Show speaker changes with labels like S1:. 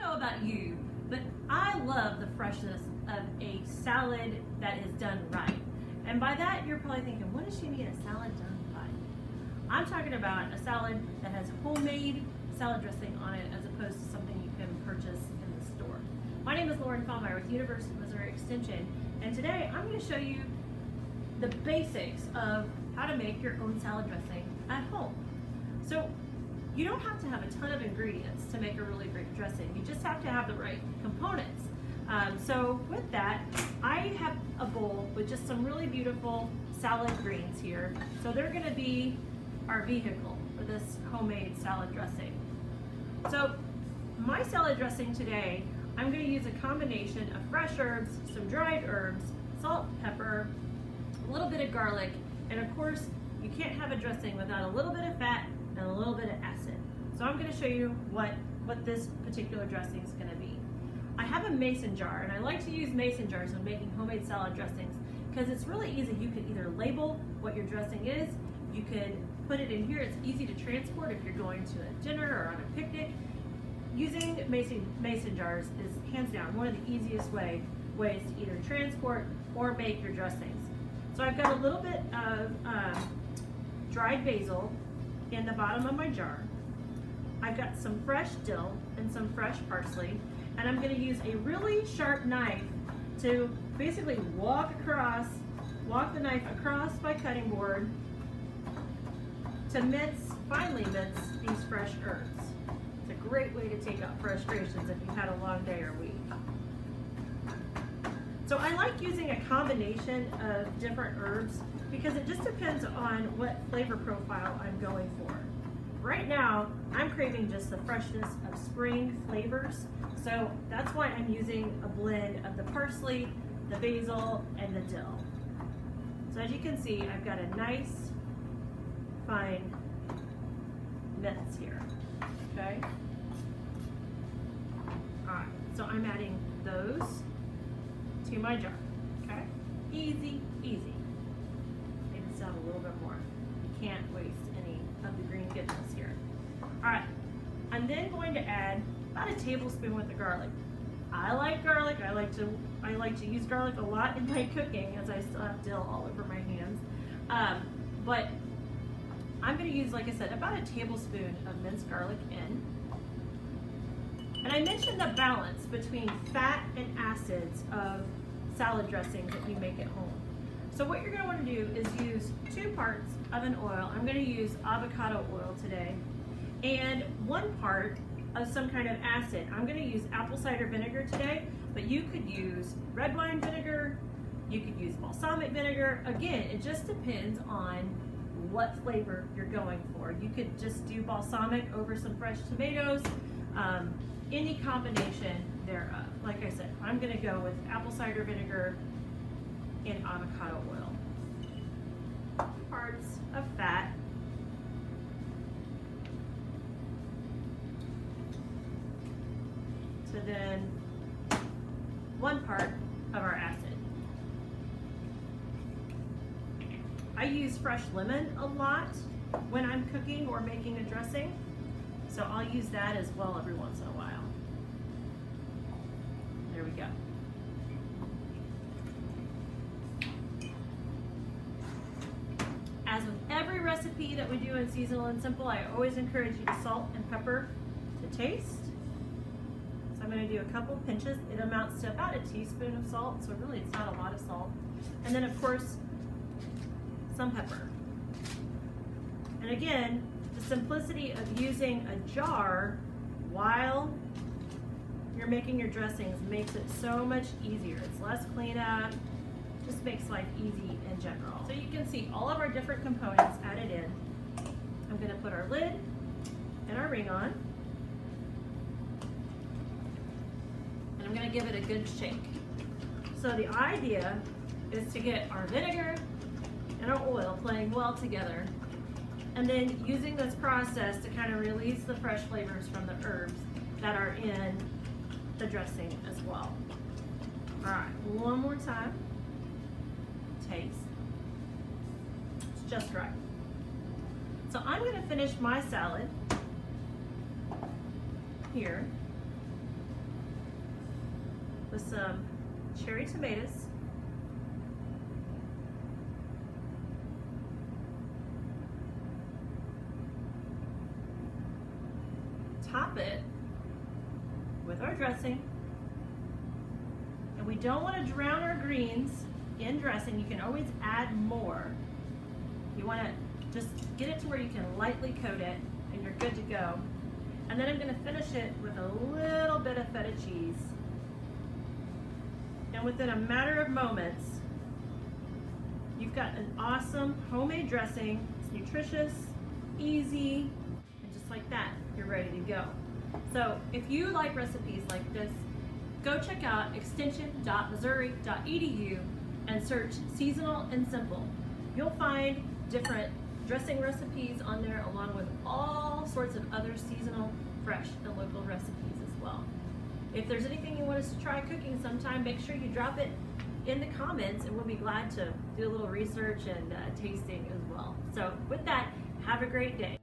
S1: know about you, but I love the freshness of a salad that is done right. And by that, you're probably thinking, what does she mean, a salad done right? I'm talking about a salad that has homemade salad dressing on it as opposed to something you can purchase in the store. My name is Lauren Fallmeyer with University of Missouri Extension, and today I'm going to show you the basics of how to make your own salad dressing at home. So you don't have to have a ton of ingredients to make a really great dressing. You just have to have the right components. So with that, I have a bowl with just some really beautiful salad greens here. So they're going to be our vehicle for this homemade salad dressing. So my salad dressing today, I'm going to use a combination of fresh herbs, some dried herbs, salt, pepper, a little bit of garlic, and of course, you can't have a dressing without a little bit of fat and a little bit of acid. So I'm going to show you what this particular dressing is going to be. I have a mason jar, and I like to use mason jars when making homemade salad dressings because it's really easy. You could either label what your dressing is, you could put it in here. It's easy to transport if you're going to a dinner or on a picnic. Using mason jars is hands down one of the easiest ways to either transport or make your dressings. So I've got a little bit of dried basil in the bottom of my jar. I've got some fresh dill and some fresh parsley, and I'm going to use a really sharp knife to basically walk the knife across my cutting board to finely mince these fresh herbs. It's a great way to take out frustrations if you've had a long day or week. So I like using a combination of different herbs because it just depends on what flavor profile I'm going for. Right now, I'm craving just the freshness of spring flavors, so that's why I'm using a blend of the parsley, the basil, and the dill. So as you can see, I've got a nice, fine mince here, okay? All right, so I'm adding those to my jar, okay? Easy, easy. Maybe it's down a little bit more. You can't waste any of the green goodness here. All right, I'm then going to add about a tablespoon worth of garlic. I like garlic. I like to use garlic a lot in my cooking, as I still have dill all over my hands. But I'm going to use, like I said, about a tablespoon of minced garlic in. And I mentioned the balance between fat and acids of salad dressings that you make at home. So what you're going to want to do is use 2 parts of an oil. I'm going to use avocado oil today, and 1 part of some kind of acid. I'm going to use apple cider vinegar today, but you could use red wine vinegar, you could use balsamic vinegar. Again, it just depends on what flavor you're going for. You could just do balsamic over some fresh tomatoes, any combination thereof. Like I said, I'm going to go with apple cider vinegar and avocado oil. Parts of fat. To then 1 part of our acid. I use fresh lemon a lot when I'm cooking or making a dressing, so I'll use that as well every once in a while. There we go. As with every recipe that we do in Seasonal and Simple, I always encourage you to salt and pepper to taste. So I'm going to do a couple pinches. It amounts to about a teaspoon of salt, so really it's not a lot of salt. And then of course, some pepper. And again, the simplicity of using a jar while you're making your dressings makes it so much easier. It's less cleanup, just makes life easy in general. So you can see all of our different components added in. I'm going to put our lid and our ring on, and I'm going to give it a good shake. So the idea is to get our vinegar and our oil playing well together, and then using this process to kind of release the fresh flavors from the herbs that are in the dressing as well. All right, one more time. Taste. It's just right. So I'm going to finish my salad here. with some cherry tomatoes. Top it with our dressing. And we don't want to drown our greens in dressing. You can always add more. You want to just get it to where you can lightly coat it and you're good to go. And then I'm going to finish it with a little bit of feta cheese. And within a matter of moments, you've got an awesome homemade dressing. It's nutritious, easy, and just like that, you're ready to go. So if you like recipes like this, go check out extension.missouri.edu and search Seasonal and Simple. You'll find different dressing recipes on there along with all sorts of other seasonal, fresh, and local recipes as well. If there's anything you want us to try cooking sometime, make sure you drop it in the comments and we'll be glad to do a little research and tasting as well. So with that, have a great day.